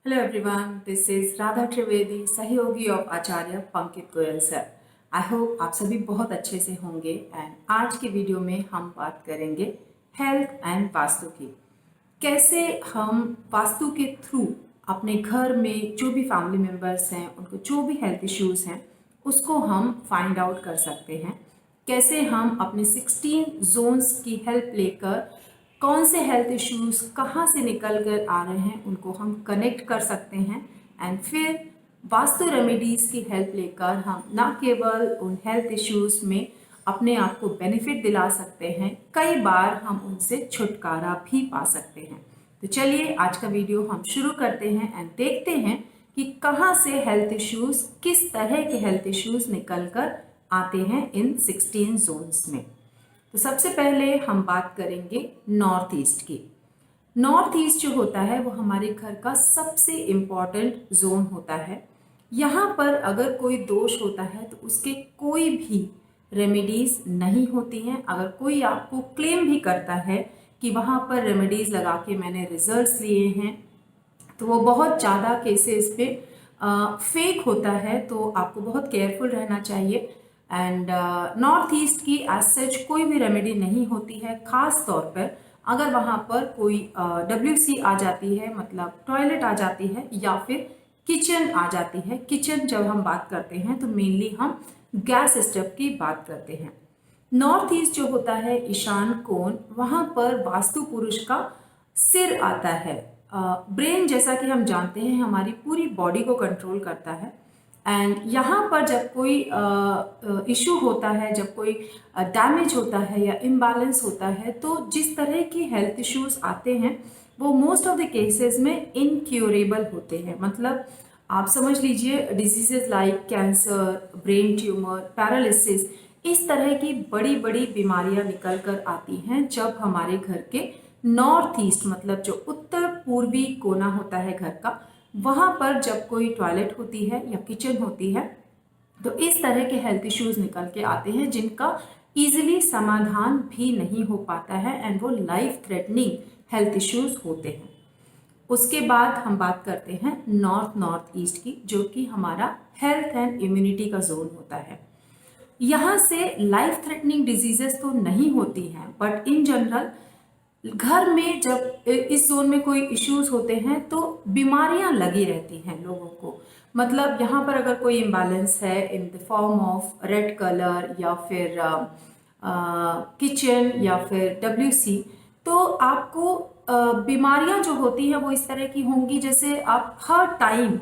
Hello everyone, this is Radha Trivedi, सहयोगी of Acharya Pankit Goyal sir. I hope आप सभी बहुत अच्छे से होंगे एंड आज की वीडियो में हम बात करेंगे हेल्थ एंड वास्तु की। कैसे हम वास्तु के थ्रू अपने घर में जो भी फैमिली मेम्बर्स हैं उनको जो भी हेल्थ इश्यूज हैं उसको हम फाइंड आउट कर सकते हैं। कैसे हम अपने 16 जोन्स की हेल्प लेकर कौन से हेल्थ इश्यूज कहाँ से निकल कर आ रहे हैं उनको हम कनेक्ट कर सकते हैं एंड फिर वास्तु रेमेडीज की हेल्प लेकर हम ना केवल उन हेल्थ इश्यूज में अपने आप को बेनिफिट दिला सकते हैं, कई बार हम उनसे छुटकारा भी पा सकते हैं। तो चलिए आज का वीडियो हम शुरू करते हैं एंड देखते हैं कि कहाँ से हेल्थ इश्यूज, किस तरह के हेल्थ इश्यूज निकल कर आते हैं इन 16 जोन्स में। तो सबसे पहले हम बात करेंगे नॉर्थ ईस्ट की। नॉर्थ ईस्ट जो होता है वो हमारे घर का सबसे इम्पॉर्टेंट जोन होता है। यहाँ पर अगर कोई दोष होता है तो उसके कोई भी रेमेडीज नहीं होती हैं। अगर कोई आपको क्लेम भी करता है कि वहाँ पर रेमेडीज लगा के मैंने रिजल्ट्स लिए हैं तो वो बहुत ज़्यादा केसेस पे फेक होता है, तो आपको बहुत केयरफुल रहना चाहिए। एंड नॉर्थ ईस्ट की एज सच कोई भी रेमेडी नहीं होती है, खास तौर पर अगर वहाँ पर कोई WC आ जाती है, मतलब टॉयलेट आ जाती है या फिर किचन आ जाती है। किचन जब हम बात करते हैं तो मेनली हम गैस स्टोव की बात करते हैं। नॉर्थ ईस्ट जो होता है ईशान कोण, वहाँ पर वास्तु पुरुष का सिर आता है। ब्रेन जैसा कि हम जानते हैं हमारी पूरी बॉडी को कंट्रोल करता है एंड यहाँ पर जब कोई इशू होता है, जब कोई डैमेज होता है या इम्बैलेंस होता है तो जिस तरह की हेल्थ इश्यूज आते हैं वो मोस्ट ऑफ द केसेस में इनक्यूरेबल होते हैं। मतलब आप समझ लीजिए diseases like cancer, brain tumour, paralysis, इस तरह की बड़ी बड़ी बीमारियां निकल कर आती हैं जब हमारे घर के नॉर्थ ईस्ट, मतलब जो उत्तर पूर्वी कोना होता है घर का, वहाँ पर जब कोई टॉयलेट होती है या किचन होती है तो इस तरह के हेल्थ इश्यूज निकल के आते हैं जिनका इजीली समाधान भी नहीं हो पाता है एंड वो लाइफ थ्रेटनिंग हेल्थ इश्यूज होते हैं। उसके बाद हम बात करते हैं नॉर्थ ईस्ट की, जो कि हमारा हेल्थ एंड इम्यूनिटी का जोन होता है। यहाँ से लाइफ थ्रेटनिंग डिजीजेस तो नहीं होती हैं, बट इन जनरल घर में जब इस जोन में कोई इश्यूज होते हैं तो बीमारियां लगी रहती हैं लोगों को। मतलब यहाँ पर अगर कोई इम्बैलेंस है in the form of red colour या फिर किचन या फिर WC, तो आपको बीमारियां जो होती हैं वो इस तरह की होंगी जैसे आप हर टाइम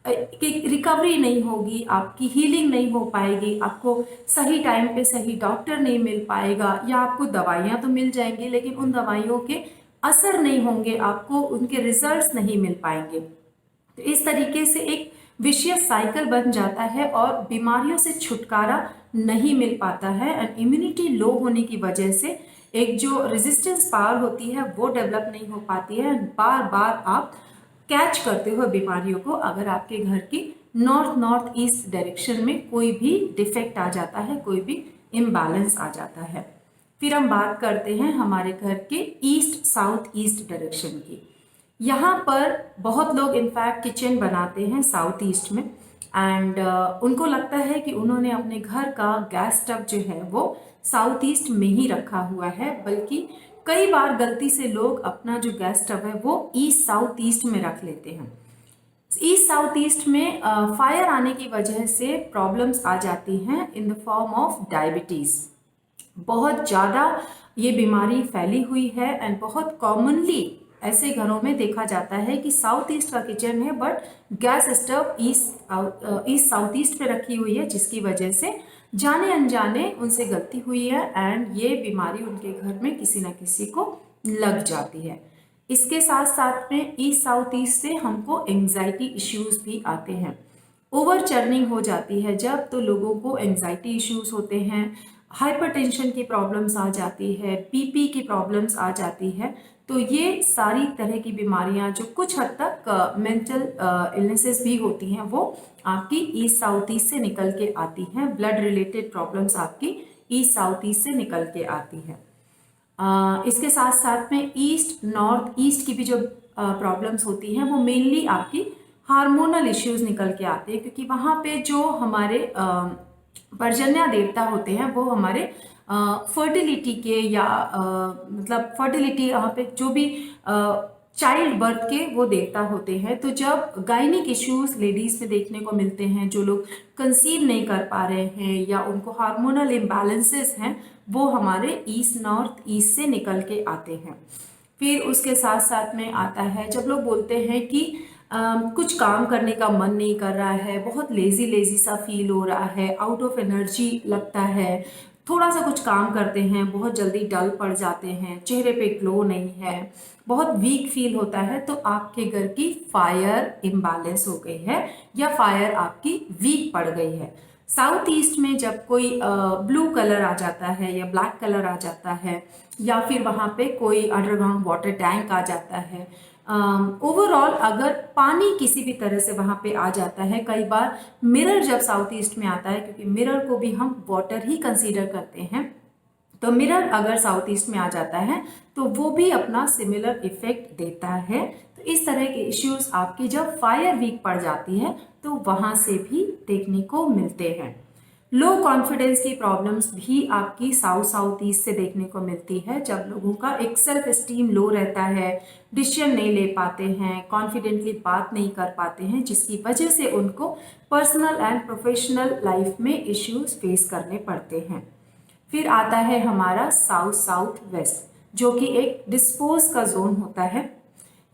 की रिकवरी नहीं होगी, आपकी हीलिंग नहीं हो पाएगी, आपको सही टाइम पे सही डॉक्टर नहीं मिल पाएगा, या आपको दवाइयाँ तो मिल जाएंगी लेकिन उन दवाइयों के असर नहीं होंगे, आपको उनके रिजल्ट्स नहीं मिल पाएंगे। तो इस तरीके से एक विशियस साइकिल बन जाता है और बीमारियों से छुटकारा नहीं मिल पाता है एंड इम्यूनिटी लो होने की वजह से एक जो रेजिस्टेंस पावर होती है वो डेवलप नहीं हो पाती है। बार बार आप कैच करते हो बीमारियों को अगर आपके घर की नॉर्थ ईस्ट डायरेक्शन में कोई भी डिफेक्ट आ जाता है, कोई भी इम्बैलेंस आ जाता है। फिर हम बात करते हैं हमारे घर के ईस्ट साउथ ईस्ट डायरेक्शन की। यहाँ पर बहुत लोग इनफैक्ट किचन बनाते हैं साउथ ईस्ट में एंड उनको लगता है कि उन्होंने अपने घर का गैस स्टव जो है वो साउथ ईस्ट में ही रखा हुआ है, बल्कि कई बार गलती से लोग अपना जो गैस स्टव है वो ईस्ट साउथ ईस्ट में रख लेते हैं। ईस्ट साउथ ईस्ट में फायर आने की वजह से प्रॉब्लम्स आ जाती हैं in the form of diabetes. बहुत ज़्यादा ये बीमारी फैली हुई है एंड बहुत कॉमनली ऐसे घरों में देखा जाता है कि साउथ ईस्ट का किचन है but gas stove east south east पे रखी हुई है, जिसकी वजह से जाने अनजाने उनसे गलती हुई है एंड ये बीमारी उनके घर में किसी ना किसी को लग जाती है। इसके साथ साथ में ईस्ट साउथ ईस्ट से हमको एंजाइटी इश्यूज भी आते हैं। ओवर चर्निंग हो जाती है जब, तो लोगों को एंजाइटी इश्यूज होते हैं, हाइपरटेंशन की प्रॉब्लम्स आ जाती है, BP की प्रॉब्लम्स आ जाती है। तो ये सारी तरह की बीमारियां जो कुछ हद तक मेंटल इलनेसेस भी होती हैं वो आपकी ईस्ट साउथ ईस्ट से निकल के आती हैं। ब्लड रिलेटेड प्रॉब्लम्स आपकी ईस्ट साउथ ईस्ट से निकल के आती है। इसके साथ साथ में ईस्ट नॉर्थ ईस्ट की भी जो प्रॉब्लम्स होती हैं वो मेनली आपकी हार्मोनल इश्यूज निकल के आते हैं, क्योंकि वहाँ पे जो हमारे पर्जन्या देवता होते हैं वो हमारे फर्टिलिटी के या मतलब फर्टिलिटी यहाँ पे जो भी चाइल्ड बर्थ के वो देवता होते हैं। तो जब गायनिक इश्यूज लेडीज में देखने को मिलते हैं, जो लोग कंसीव नहीं कर पा रहे हैं या उनको हार्मोनल इम्बैलेंसेस हैं, वो हमारे ईस्ट नॉर्थ ईस्ट से निकल के आते हैं। फिर उसके साथ साथ में आता है जब लोग बोलते हैं कि कुछ काम करने का मन नहीं कर रहा है, बहुत लेजी लेजी सा फील हो रहा है, आउट ऑफ एनर्जी लगता है, थोड़ा सा कुछ काम करते हैं बहुत जल्दी डल पड़ जाते हैं, चेहरे पे ग्लो नहीं है, बहुत वीक फील होता है, तो आपके घर की फायर इम्बैलेंस हो गई है या फायर आपकी वीक पड़ गई है। साउथ ईस्ट में जब कोई ब्लू कलर आ जाता है या ब्लैक कलर आ जाता है या फिर वहाँ पे कोई अंडरग्राउंड वाटर टैंक आ जाता है, ओवरऑल अगर पानी किसी भी तरह से वहाँ पे आ जाता है, कई बार मिरर जब साउथ ईस्ट में आता है, क्योंकि मिरर को भी हम वाटर ही कंसीडर करते हैं, तो मिरर अगर साउथ ईस्ट में आ जाता है तो वो भी अपना सिमिलर इफेक्ट देता है। तो इस तरह के इश्यूज आपकी जब फायर वीक पड़ जाती है तो वहां से भी देखने को मिलते हैं। लो कॉन्फिडेंस की प्रॉब्लम्स भी आपकी साउथ ईस्ट से देखने को मिलती है, जब लोगों का एक सेल्फ एस्टीम लो रहता है, डिसीजन नहीं ले पाते हैं, कॉन्फिडेंटली बात नहीं कर पाते हैं, जिसकी वजह से उनको पर्सनल एंड प्रोफेशनल लाइफ में इश्यूज फेस करने पड़ते हैं। फिर आता है हमारा साउथ वेस्ट, जो कि एक डिस्पोज का जोन होता है।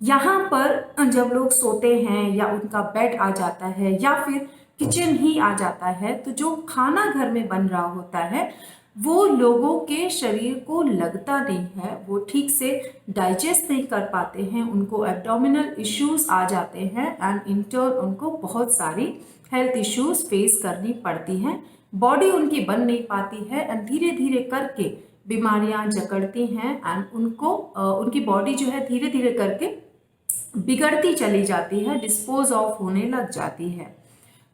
यहाँ पर जब लोग सोते हैं या उनका बेड आ जाता है या फिर किचन ही आ जाता है, तो जो खाना घर में बन रहा होता है वो लोगों के शरीर को लगता नहीं है, वो ठीक से डाइजेस्ट नहीं कर पाते हैं, उनको एब्डोमिनल इश्यूज आ जाते हैं एंड इन टर्न उनको बहुत सारी हेल्थ इश्यूज फेस करनी पड़ती हैं। बॉडी उनकी बन नहीं पाती है एंड धीरे धीरे करके बीमारियां जकड़ती हैं एंड उनको उनकी बॉडी जो है धीरे धीरे करके बिगड़ती चली जाती है, डिस्पोज ऑफ होने लग जाती है।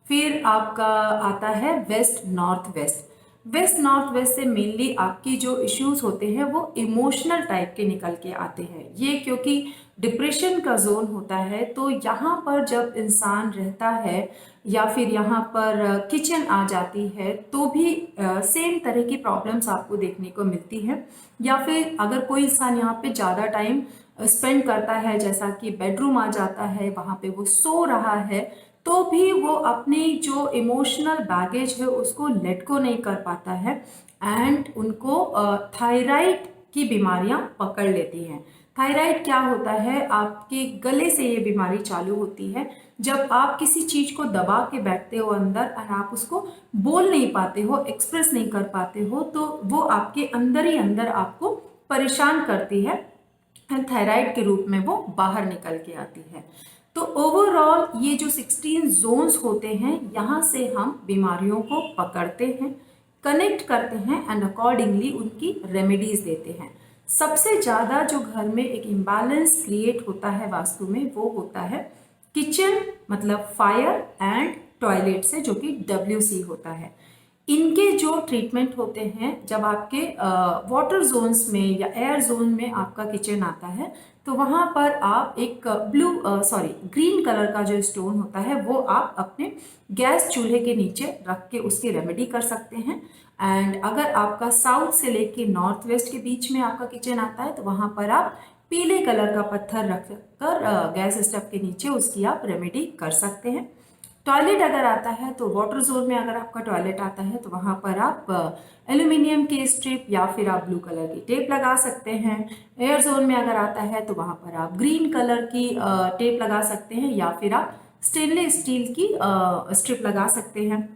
फिर आपका आता है west north west. West north west से मेनली आपकी जो इश्यूज होते हैं वो इमोशनल टाइप के निकल के आते हैं। ये क्योंकि डिप्रेशन का जोन होता है, तो यहाँ पर जब इंसान रहता है या फिर यहाँ पर किचन आ जाती है तो भी सेम तरह की प्रॉब्लम्स आपको देखने को मिलती है। या फिर अगर कोई इंसान यहाँ पे ज़्यादा टाइम स्पेंड करता है, जैसा कि बेडरूम आ जाता है, वहाँ पे वो सो रहा है, तो भी वो अपनी जो इमोशनल बैगेज है उसको लेट को नहीं कर पाता है एंड उनको थायराइड की बीमारियां पकड़ लेती हैं। थायराइड क्या होता है, आपके गले से ये बीमारी चालू होती है जब आप किसी चीज को दबा के बैठते हो अंदर और आप उसको बोल नहीं पाते हो, एक्सप्रेस नहीं कर पाते हो, तो वो आपके अंदर ही अंदर आपको परेशान करती है एंड थायराइड के रूप में वो बाहर निकल के आती है। तो ओवरऑल ये जो 16 जोन्स होते हैं, यहाँ से हम बीमारियों को पकड़ते हैं, कनेक्ट करते हैं एंड अकॉर्डिंगली उनकी रेमेडीज देते हैं। सबसे ज़्यादा जो घर में एक इम्बैलेंस क्रिएट होता है वास्तु में, वो होता है किचन मतलब फायर एंड टॉयलेट से, जो कि WC होता है। इनके जो ट्रीटमेंट होते हैं, जब आपके वाटर जोन्स में या एयर जोन में आपका किचन आता है, तो वहाँ पर आप एक ग्रीन कलर का जो स्टोन होता है वो आप अपने गैस चूल्हे के नीचे रख के उसकी रेमेडी कर सकते हैं। एंड अगर आपका साउथ से लेके नॉर्थ वेस्ट के बीच में आपका किचन आता है, तो वहाँ पर आप पीले कलर का पत्थर रख कर गैस स्टोव के नीचे उसकी आप रेमेडी कर सकते हैं। टॉयलेट अगर आता है तो वाटर जोन में अगर आपका टॉयलेट आता है तो वहाँ पर आप एल्यूमिनियम की स्ट्रिप या फिर आप ब्लू कलर की टेप लगा सकते हैं। एयर जोन में अगर आता है तो वहाँ पर आप ग्रीन कलर की टेप लगा सकते हैं या फिर आप स्टेनलेस स्टील की स्ट्रिप लगा सकते हैं।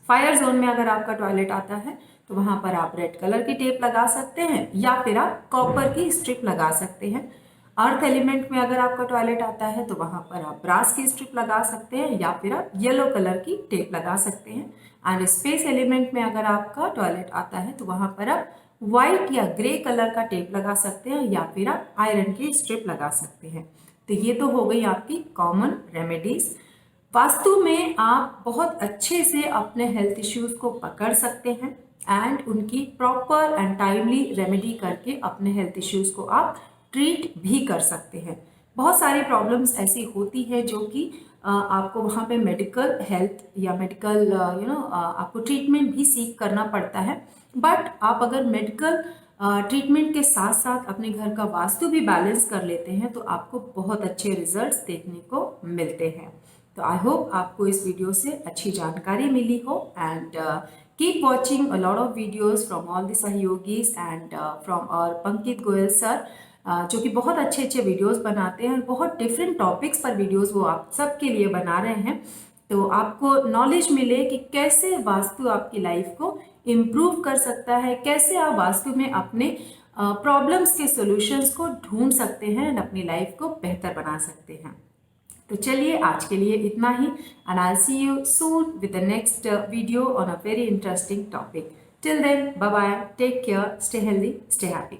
फायर जोन में अगर आपका टॉयलेट आता है तो वहाँ पर आप रेड कलर की टेप लगा सकते हैं या फिर आप कॉपर की स्ट्रिप लगा सकते हैं। अर्थ एलिमेंट में अगर आपका टॉयलेट आता है तो वहाँ पर आप ब्रास की स्ट्रिप लगा सकते हैं या फिर आप येलो कलर की टेप लगा सकते हैं। एंड स्पेस एलिमेंट में अगर आपका टॉयलेट आता है तो वहाँ पर आप व्हाइट या ग्रे कलर का टेप लगा सकते हैं या फिर आप आयरन की स्ट्रिप लगा सकते हैं। तो ये तो हो गई आपकी कॉमन रेमेडीज। वास्तु में आप बहुत अच्छे से अपने हेल्थ इश्यूज को पकड़ सकते हैं एंड उनकी प्रॉपर एंड टाइमली रेमेडी करके अपने हेल्थ इश्यूज को आप ट्रीट भी कर सकते हैं। बहुत सारी प्रॉब्लम्स ऐसी होती है जो कि आपको वहाँ पे मेडिकल हेल्थ या मेडिकल आपको ट्रीटमेंट भी सीख करना पड़ता है। बट आप अगर मेडिकल ट्रीटमेंट के साथ साथ अपने घर का वास्तु भी बैलेंस कर लेते हैं तो आपको बहुत अच्छे रिजल्ट्स देखने को मिलते हैं। तो आई होप आपको इस वीडियो से अच्छी जानकारी मिली हो and keep watching a lot of videos from all the सहयोगीज एंड फ्रॉम और पंकित गोयल सर, जो कि बहुत अच्छे अच्छे वीडियोस बनाते हैं और बहुत डिफरेंट टॉपिक्स पर वीडियोस वो आप सबके लिए बना रहे हैं। तो आपको नॉलेज मिले कि कैसे वास्तु आपकी लाइफ को इम्प्रूव कर सकता है, कैसे आप वास्तु में अपने प्रॉब्लम्स के सॉल्यूशंस को ढूंढ सकते हैं और अपनी लाइफ को बेहतर बना सकते हैं। तो चलिए आज के लिए इतना ही and I see you soon with the next video on a very interesting topic. Till then bye bye, take care, stay healthy, stay happy.